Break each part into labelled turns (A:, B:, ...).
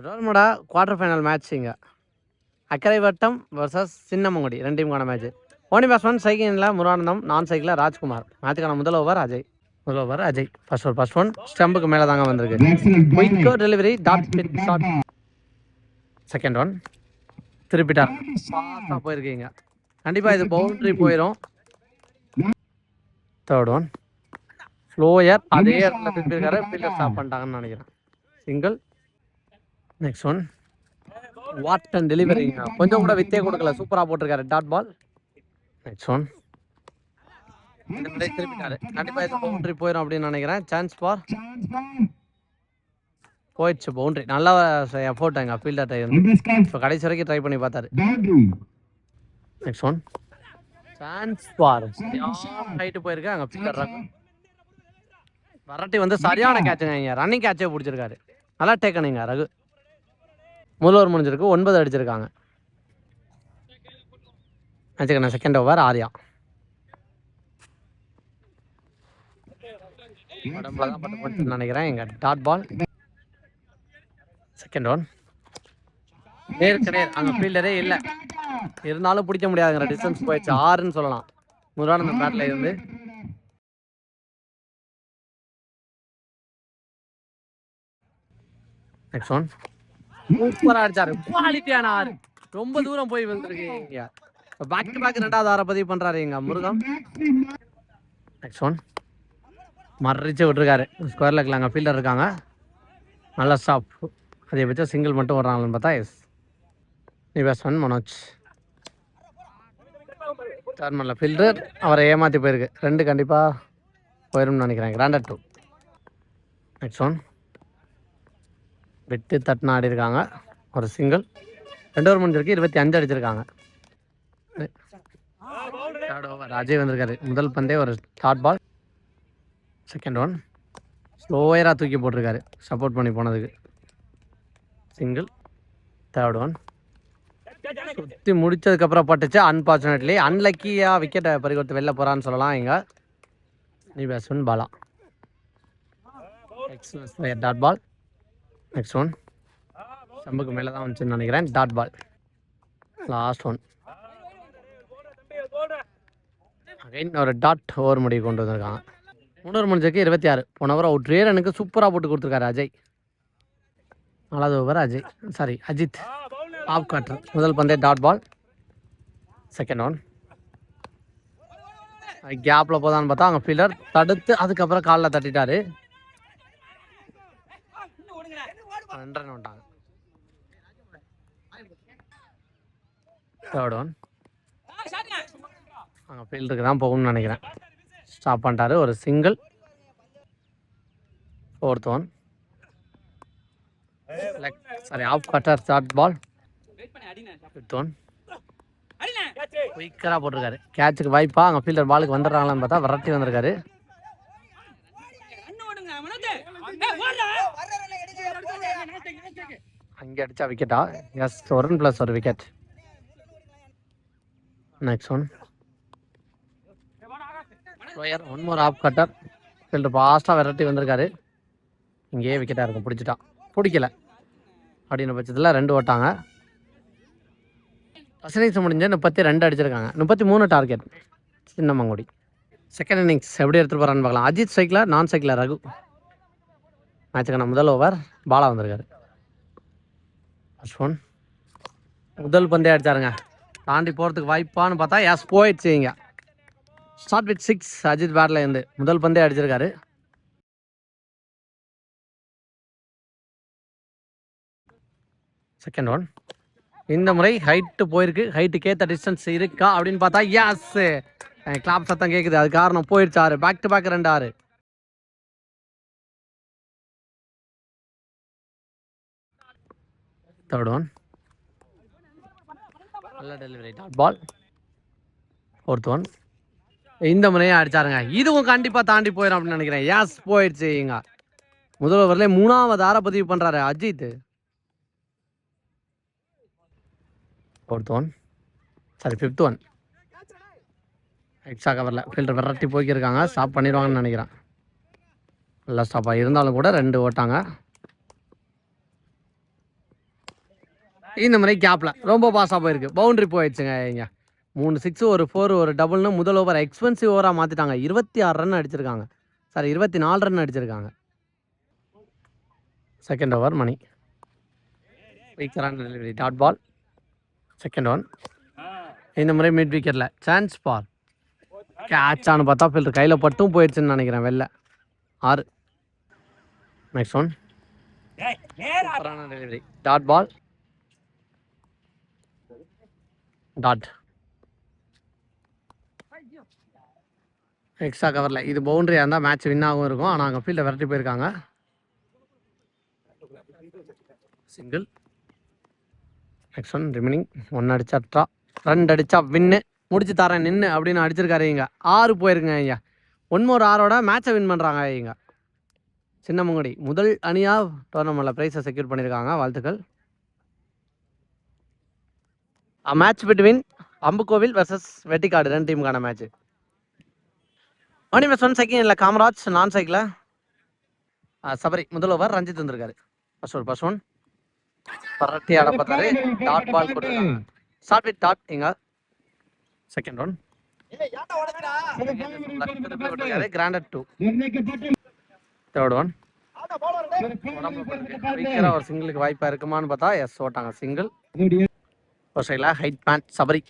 A: ரோல்மோடா quarter final match இங்கே Akkarai Vattam versus Chinnamangudi 2 டீமுக்கான match. ஓனி பேட்ஸ்மேன் சைக்கிளில் முருகானந்தம், நான் சைக்கிளில் ராஜ்குமார். மேட்சுக்கான முதல் ஓவர் அஜய். ஃபர்ஸ்ட் ஒன் ஸ்டம்புக்கு மேலே தாங்க வந்திருக்கு. குயிக்கோ delivery dot bit shot. Second one திருப்பிட்டார், ஃபாஸ்ட்டாக போயிருக்கீங்க. கண்டிப்பாக இது பவுண்டரி போயிடும். தேர்ட் ஒன் ஸ்லோயர், அதே இடத்துல திருப்பியிருக்காரு, ஃபீல்டர் ஸ்டாப் பண்ணிட்டாங்கன்னு நினைக்கிறேன். Single. Next one what and டெலிவரிங்க, கொஞ்சம் கூட வித்தே கொடுக்கல, சூப்பராக போட்டிருக்காரு. Dot ball. நெக்ஸ்ட் ஒன் இந்த மாதிரி திருப்பிட்டாரு. கண்டிப்பாக இது பவுண்டரி போயிடும் அப்படின்னு நினைக்கிறேன். சான்ஸ் ஃபார் போயிடுச்சு பவுண்டரி. நல்லா எஃபோர்ட் எங்கள் ஃபீல்டர் ட்ரை வந்து இப்போ கடைசி வரைக்கும் ட்ரை பண்ணி பார்த்தாரு. Next one chance for height போயிருக்கு. அங்கே ஃபீல்டர் வரட்டி வந்து சரியான கேட்சுங்க. இங்கே ரன்னிங் கேட்சே பிடிச்சிருக்காரு. நல்லா டேக்கணுங்க ரகு. முதல் ஓவர் முடிஞ்சிருக்கு, 9 அடிச்சிருக்காங்க. வச்சுக்கண்ணா செகண்ட் ஓவர் ஆர்யா. உடம்புல தான் பட்டு போச்சுன்னு நினைக்கிறேன். எங்கள் டாட் பால். செகண்ட் ஒன் நேருக்கு நேர், அங்கே ஃபீல்டரே இல்லை, இருந்தாலும் பிடிக்க முடியாதுங்கிற டிஸ்டன்ஸ் போயிடுச்சு. 6ன்னு சொல்லலாம். முருகானந்தம் பேட்டில் இருந்து. நெக்ஸ்ட் ஒன் சூப்பராக அடிச்சாரு, குவாலிட்டியான 6, ரொம்ப தூரம் போய் வந்துருக்கு. பேக் டு பேக் 2வது 6 பதிவு பண்ணுறாரு எங்க முருகன். நெக்ஸ்ட் ஒன் மறைச்சு விட்டுருக்காரு. ஸ்கொயர் லெக்கில் அங்கே ஃபீல்டர் இருக்காங்க. நல்ல ஸ்டாப். அதை வச்சா சிங்கிள் மட்டும் வர்றாங்கன்னு பார்த்தா எஸ். நீ பேட்ஸ்மேன் மனோஜ். டர்மனில் ஃபீல்டர் அவரை ஏமாற்றி போயிருக்கு. 2 கண்டிப்பாக போயிடும்னு நினைக்கிறேன். கிராண்டட் 2. நெக்ஸ்ட் ஒன் விட்டு தட்டுனா ஆடி இருக்காங்க. ஒரு சிங்கிள். 2 ஓவர் முடிஞ்சிருக்கு, 25 அடிச்சிருக்காங்க. தேர்ட் ஓவர் அஜய் வந்திருக்காரு. முதல் பந்தே ஒரு டாட் பால். செகண்ட் ஒன் ஸ்லோயராக தூக்கி போட்டிருக்காரு, சப்போர்ட் பண்ணி போனதுக்கு. சிங்கிள். தேர்ட் ஒன் சுற்றி முடிச்சதுக்கப்புறம் பட்டுச்சு. அன்ஃபார்ச்சுனேட்லி அன்லக்கியாக விக்கெட்டை பறிகொடுத்து வெளில போகிறான்னு சொல்லலாம். இங்கே நீ batsman Bala. Excellence dot ball. Next one ஸ்டம்புக்கு மேலே தான் வந்துச்சுன்னு நினைக்கிறேன். Dot ball. Last one again ஒரு டாட் ஓவர் முடிவு கொண்டு வந்திருக்காங்க. 3 ஓவர் முடிஞ்சிருக்கு, 26. போன ஓவர் அவுட். ரேரனுக்கு சூப்பராக போட்டு கொடுத்துருக்காரு அஜய். 4வது ஓவர் அஜித் ஆஃப் கட்டர். முதல் பந்தே டாட் பால். செகண்ட் ஒன் கேப்பில் போதான்னு பார்த்தா அங்கே ஃபீல்டர் தடுத்து அதுக்கப்புறம் காலில் தட்டிட்டாரு. 2 ரன் வந்துட்டாங்க. தேர்ட் ஒன் அங்கே ஃபீல்டருக்கு தான் போகணும்னு நினைக்கிறேன். ஸ்டாப் பண்ணிட்டாரு. ஒரு single. Fourth one off cutter dot ball. Fifth one குயிக்கராக போட்டிருக்காரு. கேட்சுக்கு வாய்ப்பா அங்கே ஃபீல்டர் பாலுக்கு வந்துடுறாங்களான்னு பார்த்தா விரட்டி வந்திருக்காரு. அங்கே அடித்தா விக்கெட்டா? Yes, 1 run + 1 wicket. Next one slower, 1 more off cutter. Fielder ஃபாஸ்ட்டாக விரட்டி வந்திருக்காரு. இங்கேயே விக்கெட்டாக இருக்கும். பிடிக்கல அப்படின்னு பட்சத்தில் 2 ஓட்டாங்க. ஃபர்ஸ்ட் இன்னிங்ஸ் முடிஞ்சு 32 அடிச்சிருக்காங்க. 33 டார்கெட் சின்னமங்குடி. செகண்ட் இன்னிங்ஸ் எப்படி எடுத்துகிட்டு போகிறான்னு பார்க்கலாம். அஜித் சைக்கிளில், நான் சைக்கிளில் ரகு. மேட்சுக்கான முதல் ஓவர் பாலா வந்திருக்காரு. ஃபர்ஸ்ட் ஒன் முதல் பந்தே அடிச்சாருங்க. தாண்டி போகிறதுக்கு வாய்ப்பான்னு பார்த்தா எஸ் போயிடுச்சு. இங்கே ஸ்டார்ட் வித் 6 அஜித் பேட்டில் இருந்து முதல் பந்தே அடிச்சிருக்காரு. செகண்ட் ஒன் இந்த முறை ஹைட்டு போயிருக்கு. ஹைட்டுக்கு ஏற்ற டிஸ்டன்ஸ் இருக்கா அப்படின்னு பார்த்தா எஸ், கிளாப் சத்தம் கேட்குது. அது காரணம் போயிடுச்சு 6. Back to back 2 6. Third one நல்ல delivery dot ball. Fourth one இந்த முறையும் அடிச்சாருங்க. இதுவும் கண்டிப்பாக தாண்டி போயிடும் அப்படின்னு நினைக்கிறேன். எஸ் போயிடுச்சு. இங்க முதல் ஓவர்லேயே 3வது 6 பதிவு பண்ணுறாரு Ajith. Fourth one fifth one extra கவரில் ஃபீல்டர் விரட்டி போய்க்கிருக்காங்க. ஸ்டாப் பண்ணிடுவாங்கன்னு நினைக்கிறேன். நல்லா ஸ்டாப்பாக இருந்தாலும் கூட 2 ஓட்டாங்க. இந்த மாதிரி கேப்பில் ரொம்ப பாஸாக போயிருக்கு. பவுண்ட்ரி போயிடுச்சுங்க. இங்கே 3 6 ஒரு 4 ஒரு டபுள்னு முதல் ஓவர் எக்ஸ்பென்சிவ் ஓவராக மாற்றிட்டாங்க. 26 ரன் அடிச்சிருக்காங்க. சாரி 24 ரன் அடிச்சிருக்காங்க. செகண்ட் ஓவர் மணி வீக்கரான delivery dot ball. Second one இந்த முறை மிட் விக்கெட்டில் சான்ஸ் பால் கேட்சானு பார்த்தா ஃபில்டர் கையில் பட்டும் போயிடுச்சுன்னு நினைக்கிறேன். வெளில 6. Next one delivery dot ball dot extra கவரில். இது பவுண்டரியாக இருந்தால் மேட்ச் வின் ஆகும் இருக்கும். ஆனால் அங்கே ஃபீல்டை விரட்டி போயிருக்காங்க. சிங்கிள். நெக்ஸ்ட் ஒன் ரிமைனிங் 1 அடிச்சா ட்ரா 2 அடிச்சா வின்னு முடிச்சு தரேன் நின்று அப்படின்னு அடிச்சிருக்காரு. இங்கே 6 போயிருக்குங்க. ஐயா 1 more 6ஓட மேட்சை வின் பண்ணுறாங்க. இங்கே சின்னமங்குடி முதல் அணியாக டோர்னமெண்ட்டில் ப்ரைஸை செக்யூர் பண்ணியிருக்காங்க. வாழ்த்துக்கள். Match between Ambukovil versus Vettikadu 2 டீமுக்கான மேட்ச். ஒன் செகண்ட் இல்லை காமராஜ் நான் சைக்கிள சபரி முதல் ஓவர் ரஞ்சித் வந்திருக்காரு. ஃபர்ஸ்ட் ஒன் பரட்டி ஆட பார்த்தாரு. டாட் பால் கொடுத்துருக்காங்க. Start with dot. இங்க second one granted 2. Third one ஒரு சிங்கிளுக்கு வாய்ப்பா இருக்குமான்னு பார்த்தா எஸ் ஓட்டாங்க. சிங்கிள். ஒரு சைடில் ஹைட் பேண்ட் சபரி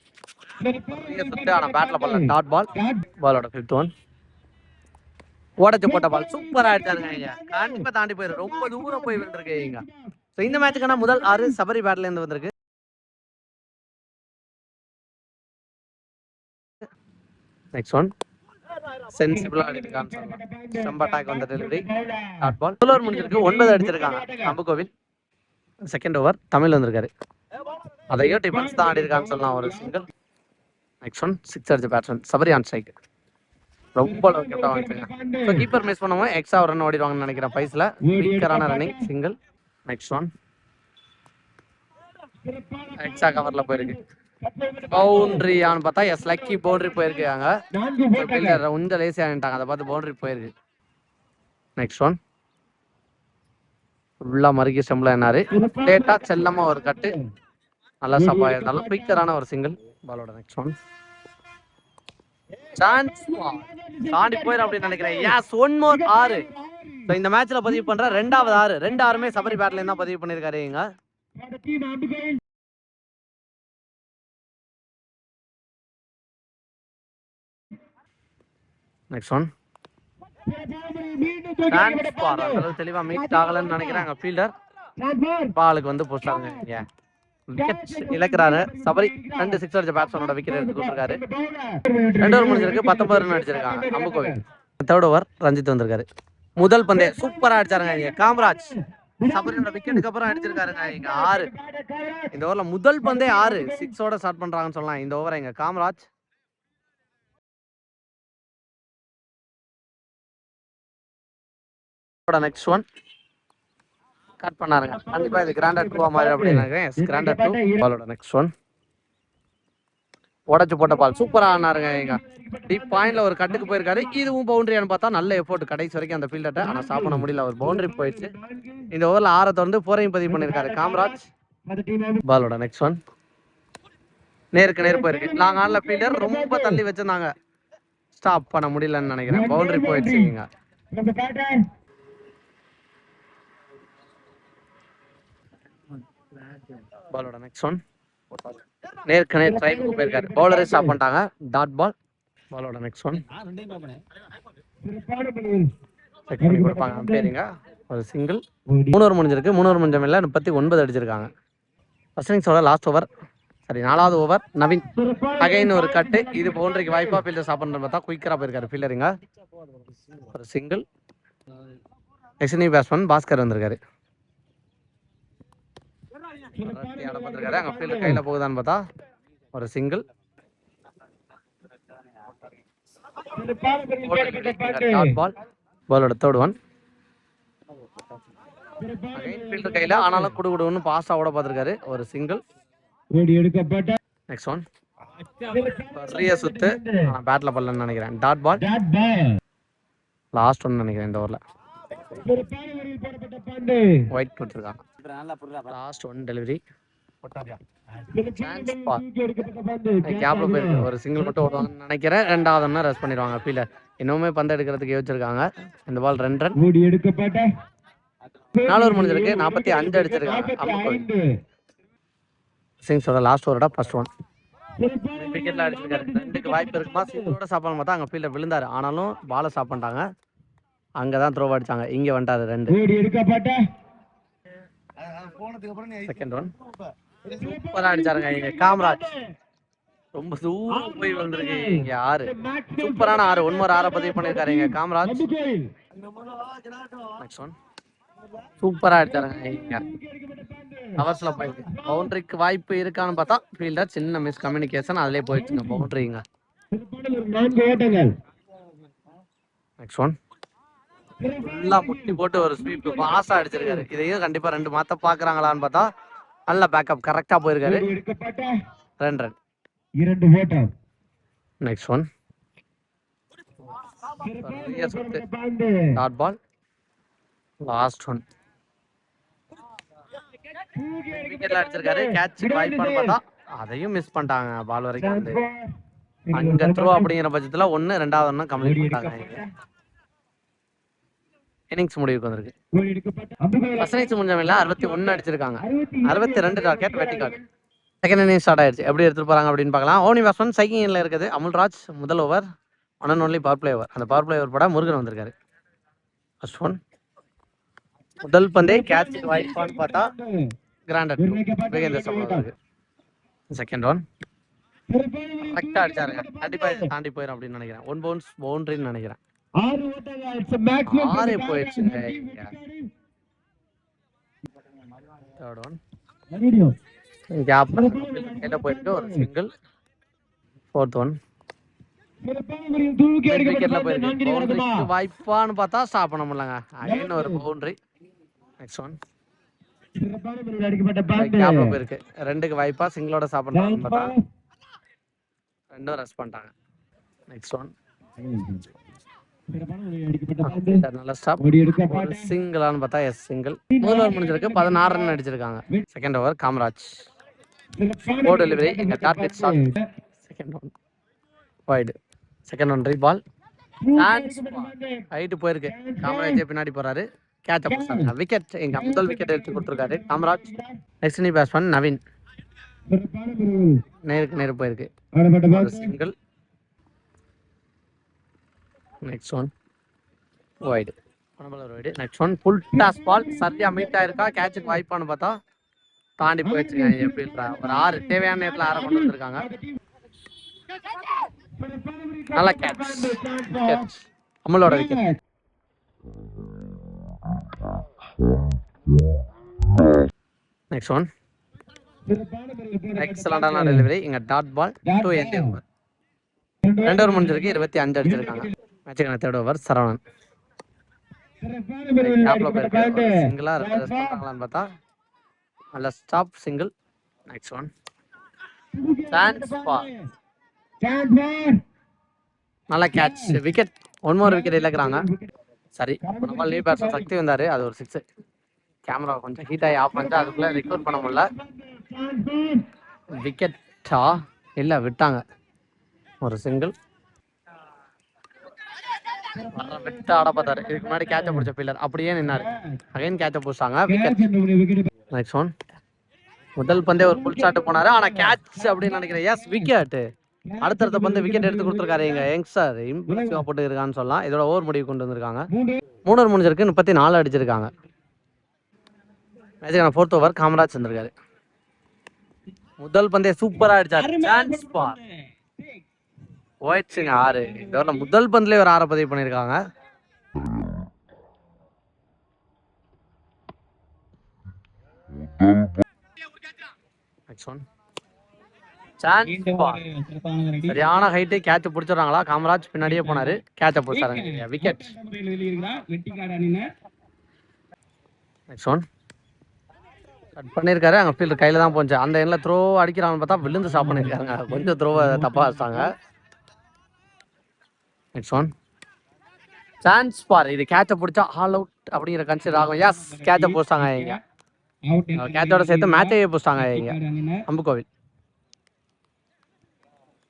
A: ஆனால் பேட்டில் பால் டாட் பால். பாலோட 5th ஒன் ஓடச்சு போட்ட பால் சூப்பரா அடிச்சாருங்க. கண்டிப்பா தாண்டி போயிரு. ரொம்ப தூரம் போய் விழுந்திருக்கீங்க. ஸோ இந்த மேட்சுக்கான முதல் 6 சபரி பேட்ல இருந்து வந்திருக்கு. நெக்ஸ்ட் ஒன் சென்சிபிளா அடிச்சிருக்காங்க. ஸ்டம்ப் அட்டாக் வந்த டெலிவரி டாட் பால். முதல் ஓவர் முடிஞ்சிருக்கு. 9 அடிச்சிருக்காங்க அம்புகோவில். செகண்ட் ஓவர் தமிழ் வந்திருக்காரு. அதையும் டிஃபென்ஸ் தான் ஆடி இருக்கான்னு சொல்லலாம். ஒரு சிங்கிள். நெக்ஸ்ட் ஒன் 6 அடிச்ச பேட்ஸ்மேன் சபரி ஆன் ஸ்ட்ரைக். ரொம்ப கீப்பர் மிஸ் பண்ணுவோம். எக்ஸ்ட்ரா ரன் ஓடிடுவாங்கன்னு நினைக்கிறேன். பைஸ்ல வீக்கரான running. Single. Next one extra கவர்ல போயிருக்கு. பவுண்டரியான்னு பார்த்தா எஸ் லக்கி பவுண்டரி போயிருக்காங்க. கொஞ்சம் லேசி ஆகிட்டாங்க. அதை பார்த்து பவுண்டரி போயிருக்கு. நெக்ஸ்ட் ஒன் ஃபுல்லா மறுக்கி ஸ்டெம்ல என்னாரு லேட்டா செல்லமா ஒரு கட்டு நல்லா சப்பா இருந்தாலும் குயிக்கரான ஒரு சிங்கிள். பாலோட நெக்ஸ்ட் ஒன் சான்ஸ் தாண்டி போயிடும் அப்படின்னு நினைக்கிறேன். Yes 1 more 6. இந்த மேட்ச்ல பதிவு பண்ற 2வது 6. 2 6மே சபரி பேட்ல இருந்தா பதிவு பண்ணிருக்காரு. இங்க நெக்ஸ்ட் ஒன் தெளிவா மீட் ஆகலன்னு நினைக்கிறாங்க. ஃபீல்டர் பாலுக்கு வந்து போட்டாங்க. விக்கெட் இழக்கிறாரு சபரி. 2 6 அடிச்ச பேட்ஸ்மேனோட விக்கெட் எடுத்து கொடுத்துருக்காரு. 2 ஓவர் முடிஞ்சிருக்கு. 19 ரன் அடிச்சிருக்காங்க அம்புகோவில். தேர்ட் ஓவர் ரஞ்சித் வந்திருக்காரு. முதல் பந்தே சூப்பரா அடிச்சாருங்க. காமராஜ் சபரியோட விக்கெட்டுக்கு அப்புறம் அடிச்சிருக்காருங்க. இங்க 6. இந்த ஓவர்ல முதல் பந்தே 6 6ஓட ஸ்டார்ட் பண்றாங்கன்னு சொல்லலாம் இந்த ஓவரை. இங்க காமராஜ் நெக்ஸ்ட் ஒன் கட் பண்ணாருங்க. கண்டிப்பா இது கிராண்டட் 2 மாதிரி அப்படின்னு நினைக்கிறேன். S granted 2. பாலோட நெக்ஸ்ட் ஒன் உடச்சு போட்ட பால் சூப்பரா ஆனாருங்க. இங்க டீப் பாயிண்ட்ல ஒரு கட்டுக்கு போயிருக்காரு. இதுவும் பவுண்டரியான்னு பார்த்தா நல்ல எஃபோர்ட் கடைசி வரைக்கும் அந்த ஃபீல்டர்ட்ட. ஆனா ஸ்டாப் பண்ண முடியல. ஒரு பவுண்டரி போயிடுச்சு. இந்த ஓவர்ல 6 தொடர்ந்து 4 பதிவு பண்ணிருக்காரு காமராஜ். பாலோட நெக்ஸ்ட் ஒன் நேருக்கு நேர் போயிருக்கு. லாங் ஆன்ல ஃபீல்டர் ரொம்ப தள்ளி வச்சிருந்தாங்க. ஸ்டாப் பண்ண முடியலன்னு நினைக்கிறேன். பவுண்டரி போயிடுச்சு. இங்க பாலோட நெக்ஸ்ட் ஒன் நேருக்கு நேர் ட்ரைவுக்கு போயிருக்காரு. பவுலரே ஸ்டாப் பண்ணிட்டாங்க. Dot ball. பாலோட நெக்ஸ்ட் ஒன் செக் பண்ணி கொடுப்பாங்க அம்பேரிங்க. ஒரு சிங்கிள். 3 ஓவர் முடிஞ்சிருக்கு. 3 ஓவர் முடிஞ்ச மேல 39 அடிச்சிருக்காங்க. ஃபர்ஸ்ட் இன்னிங்ஸோட லாஸ்ட் ஓவர் சரி 4வது ஓவர் நவீன் அகைன் ஒரு கட்டு. இது பவுண்டரிக்கு வாய்ப்பா ஃபீல்டர் ஸ்டாப் பண்ற பார்த்தா குயிக்கரா போயிருக்காரு ஃபீல்டருங்க. ஒரு single. Next new batsman Bhaskar வந்திருக்காரு. அங்க ஃபீல்டர் கையில போகுதான்னு பார்த்தா ஒரு சிங்கிள். பாலோட தேர்ட் ஒன் ஃபீல்டர் கையில ஆனாலும் குடுகுடுன்னு பாஸ்டா ஓட பார்த்திருக்காரு. ஒரு சிங்கிள். நெக்ஸ்ட் ஒன் பெரிய சுத்து பேட்ல பல்லன்னு நினைக்கிறேன். Dot ball. லாஸ்ட் ஒன் நினைக்கிறேன் இந்த ஓவர்ல. ஒயிட் கொடுத்துருக்காங்க. லாஸ்ட் ஒன் டெலிவரி கேப்ல போயிருக்கு. ஒரு சிங்கிள் மட்டும் ஓடுவாங்கன்னு நினைக்கிறேன். ரெண்டாவது ஒன்று ரெஸ்ட் பண்ணிடுவாங்க ஃபீல்டர். இன்னுமே பந்து எடுக்கிறதுக்கு யோசிச்சிருக்காங்க. இந்த பால் 2 ரன். 4 முடிஞ்சிருக்கு. 45 அடிச்சிருக்காங்க. சிங்ஸோட லாஸ்ட் ஓவரோட ஃபர்ஸ்ட் ஒன். விக்கெட்ல அடிச்சிருக்காரு. 2க்கு வாய்ப்பு இருக்குமா சிங்கோட சாப்பாடு பார்த்தா அங்கே ஃபீல்டர் விழுந்தாரு. ஆனாலும் பாலை ஸ்டாப் பண்ணிட்டாங்க. அங்கே தான் த்ரோ அடிச்சாங்க. இங்கே வந்துட்டாரு 2. செகண்ட் ஒன் சூப்பரா அடிச்சாருங்க இங்க காமராஜ். ரொம்ப தூரம் போய் வந்திருக்கு இங்க 6. சூப்பரான 6. 1 more 6 பதிவு பண்ணிருக்காரு இங்க காமராஜ். நெக்ஸ்ட் ஒன் சூப்பரா அடிச்சாருங்க இங்க கவர்ஸ்ல போயிருக்கு. பவுண்டரிக்கு வாய்ப்பு இருக்கான்னு பார்த்தா ஃபீல்டர் சின்ன மிஸ் கம்யூனிகேஷன் அதுலயே போயிடுச்சுங்க பவுண்டரிங்க. நெக்ஸ்ட் ஒன் ஃபுல்லா முட்டி போட்டு ஒரு ஸ்வீப் பாஸா அடிச்சிருக்காரு. இதையும் கண்டிப்பா 2 மாத்த பாக்குறாங்களான்னு பார்த்தா நல்ல பேக்கப் கரெக்டா போயிருக்காரு. 2 ரன். Next one dot ball last one. விக்கெட்ல அடிச்சிருக்காரு. கேட்ச் வாய்ப்பான்னு பார்த்தா அதையும் மிஸ் பண்ணிட்டாங்க. பால் வரைக்கும் வந்து அங்க த்ரோ அப்படிங்கிற பட்சத்துல 1 2வது ஒன்னு கம்ப்ளீட் பண்ணிட்டாங்க. இன்னிங்ஸ் முடிவுக்கு வந்திருக்கு. ஃபர்ஸ்ட் முடிஞ்சவங்கள 61 அடிச்சிருக்காங்க. 62 டார்கெட் வெட்டி கார்டு. செகண்ட் இன்னிங் ஸ்டார்ட் ஆயிடுச்சு. எப்படி எடுத்துட்டு போறாங்க அப்படின்னு பார்க்கலாம். ஓனி வாஸ்மன் சைக்கிங்ல இருக்குது. அமுல்ராஜ் முதல் over. One and only power play over. அந்த பவர் பிளே ஓவர் போட முருகன் வந்திருக்காரு. ஃபர்ஸ்ட் ஒன் முதல் பந்தே கேட்ச் வாய்ப்பான்னு பார்த்தா கிராண்டட் வேகேந்திர சம்பவம். செகண்ட் ஒன் கரெக்டா அடிச்சாருங்க. கண்டிப்பா தாண்டி போயிடும் அப்படின்னு நினைக்கிறேன். 1 பவுன்ஸ் பவுண்டரின்னு நினைக்கிறேன். 6 போயிடுச்சு. தேர்ட் ஒன் கேப்ல கையில போயிருக்கு ஒரு சிங்கிள். ஃபோர்த் ஒன் விக்கெட்ல போயிருக்கு. பவுண்டரிக்கு வாய்ப்பான்னு பார்த்தா ஸ்டாப் பண்ண முடியலங்க. அகைன் ஒரு பவுண்டரி. நெக்ஸ்ட் ஒன் கேப்ல போயிருக்கு. 2க்கு வாய்ப்பா சிங்கிளோட ஸ்டாப் பண்றாங்கன்னு பார்த்தா 2 ரெஸ்ட் பண்ணிட்டாங்க. நெக்ஸ்ட் ஒன் நல்ல ஸ்டாப். ஒரு சிங்கிளான்னு பார்த்தா எஸ் சிங்கிள். முதல் ஓவர் முடிஞ்சிருக்கு. 16 ரன் அடிச்சிருக்காங்க. செகண்ட் ஓவர் காமராஜ் போர்ட் டெலிவரி எங்க target shot. Second one wide. Second one ரீபால் ஹைட் போயிருக்கு. காமராஜ் பின்னாடி போறாரு. Catch up wicket. எங்க முதல் விக்கெட் எடுத்து கொடுத்துருக்காரு காமராஜ். நெக்ஸ்ட் நீ பேட்ஸ்மேன் நவீன். நேருக்கு நேரு போயிருக்கு. Single. Next one wide. Wide. Next one full toss ball சரியா மீட் ஆயிருக்கா. கேட்சுக்கு வாய்ப்பான்னு பார்த்தா தாண்டி போயிடுச்சுங்க. எப்படி ஒரு 6 தேவையான நேரத்தில் 6 கொண்டு வந்திருக்காங்க. நல்ல கேட்ச். அமுலோட விக்கெட். நெக்ஸ்ட் ஒன் எக்ஸலண்டான டெலிவரி. இங்க dot ball 2 end over. 2 over முடிஞ்சிருக்கு. 25 அடிச்சிருக்காங்க. மேட்சுக்கான தேர்ட் ஓவர் சரவணன். சிங்கிளா பண்ணலாம்னு பார்த்தா நல்ல ஸ்டாப் சிங்கிள். நெக்ஸ்ட் ஒன் நல்ல கேட்ச் விக்கெட். 1 more விக்கெட் இழக்கிறாங்க. சரி நம்ம லீவ் பேட்ஸ்மேன் சக்தி வந்தாரு. அது ஒரு 6. கேமரா கொஞ்சம் ஹீட் ஆகி ஆஃப் பண்ணிட்டு அதுக்குள்ள ரெக்கார்ட் பண்ண முடியல. விக்கெட்டா இல்ல விட்டாங்க. ஒரு சிங்கிள். விட்டு ஆட பார்த்தாரு. இதுக்கு முன்னாடி கேட்ச பிடிச்ச ஃபீல்டர் அப்படியே நின்னாரு. அகைன் கேட்ச பிடிச்சாங்க. விக்கெட். நெக்ஸ்ட் ஒன் முதல் பந்தே ஒரு புல் ஷாட் போனாரு. ஆனா கேட்ச் அப்படின்னு நினைக்கிறேன். S wicket. அடுத்தடுத்த பந்து விக்கெட் எடுத்து கொடுத்துருக்காரு. எங்க யங்ஸ்டர் இம்ப்ரெசிவா போட்டு இருக்கான்னு சொல்லலாம். இதோட ஓவர் முடிவு கொண்டு வந்திருக்காங்க. 3 ஓவர் முடிஞ்சிருக்கு. 34 அடிச்சிருக்காங்க. மேட்சுக்கான 4th ஓவர் காமராஜ் வந்திருக்காரு. முதல் பந்தே சூப்பரா அடிச்சாரு. சான்ஸ் பார் போயிடுச்சுங்க 6. இதோட முதல் பந்துலேயே ஒரு 6 பதிவு பண்ணியிருக்காங்க. சரியான ஹைட்டு. கேட்ச் பிடிச்சிடறாங்களா? காமராஜ் பின்னாடியே போனாரு. கேட்ச பிடிச்சாருங்க. விக்கெட். நெக்ஸ்ட் ஒன் கட் பண்ணியிருக்காரு. அங்கே ஃபீல்டு கையில் தான் போச்சு. அந்த எண்ணில் த்ரோ அடிக்கிறான்னு பார்த்தா விழுந்து ஸ்டாப் பண்ணியிருக்காங்க. கொஞ்சம் த்ரோவை தப்பாக வச்சாங்க. நெக்ஸ்ட் ஒன் சான்ஸ் பார். இது கேட்ச பிடிச்சா ஆல் அவுட் அப்படிங்கிற கன்சிடர் ஆகும். எஸ் கேட்ச பிடிச்சாங்க. இங்க
B: அவுட்
A: கேட்சோட சேர்த்து மேட்சையே பிடிச்சிட்டாங்க இங்கே அம்புக்கோவில்.